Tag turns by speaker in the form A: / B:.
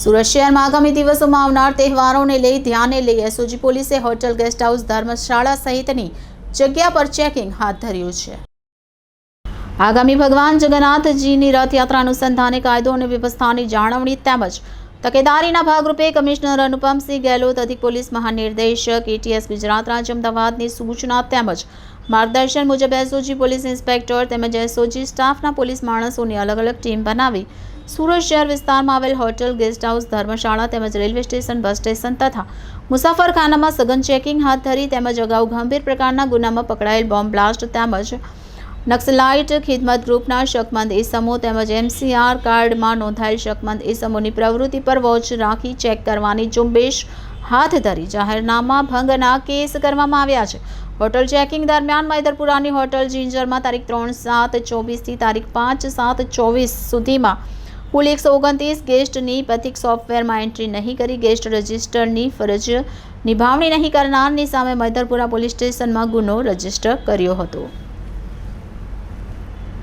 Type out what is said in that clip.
A: સુરત શહેરમાં આગામી દિવસોમાં આવનાર તહેવારોને લઈ ધ્યાને લઈ એસઓજી પોલીસે હોટલ, ગેસ્ટ હાઉસ, ધર્મશાળા સહિતની જગ્યા પર ચેકિંગ હાથ ધર્યું છે। આગામી ભગવાન જગન્નાથજીની રથયાત્રા અનુસંધાને કાયદો અને વ્યવસ્થાની જાળવણી તેમજ તકેદારીના ભાગરૂપે કમિશનર અનુપમસિંહ ગેહલોત, અધિક પોલીસ મહાનિર્દેશક એટીએસ ગુજરાત રાજ્ય અમદાવાદની સૂચના તેમજ માર્ગદર્શન મુજબ એસઓજી પોલીસ ઇન્સ્પેક્ટર તેમજ એસઓજી સ્ટાફના પોલીસ માણસોની અલગ અલગ ટીમ બનાવી સુરત શહેર વિસ્તારમાં આવેલ હોટલ, ગેસ્ટ હાઉસ, ધર્મશાળા તેમજ રેલવે સ્ટેશન, બસ સ્ટેશન તથા મુસાફરખાનામાં સઘન ચેકિંગ હાથ ધરી તેમજ અગાઉ ગંભીર પ્રકારના ગુનામાં પકડાયેલ બોમ્બ બ્લાસ્ટ તેમજ નક્સલાઇટ ખિદમત ગ્રુપના શકમંદ ઇસમો તેમજ એમસીઆર કાર્ડમાં નોંધાયેલ શકમંદ ઇસમોની પ્રવૃત્તિ પર વોચ રાખી ચેક કરવાની ઝુંબેશ હાથ ધરી જાહેરનામા ભંગના કેસ કરવામાં આવ્યા છે। હોટલ ચેકિંગ દરમિયાન મૈદરપુરાની હોટલ જિંજરમાં તારીખ 3/7/24 થી તારીખ 5/7/24 સુધીમાં કુલ 129 ગેસ્ટની પ્રતિક સોફ્ટવેરમાં એન્ટ્રી નહીં કરી ગેસ્ટ રજિસ્ટરની ફરજ નિભાવણી નહીં કરનારની સામે મૈદરપુરા પોલીસ સ્ટેશનમાં ગુનો રજીસ્ટર કર્યો હતો।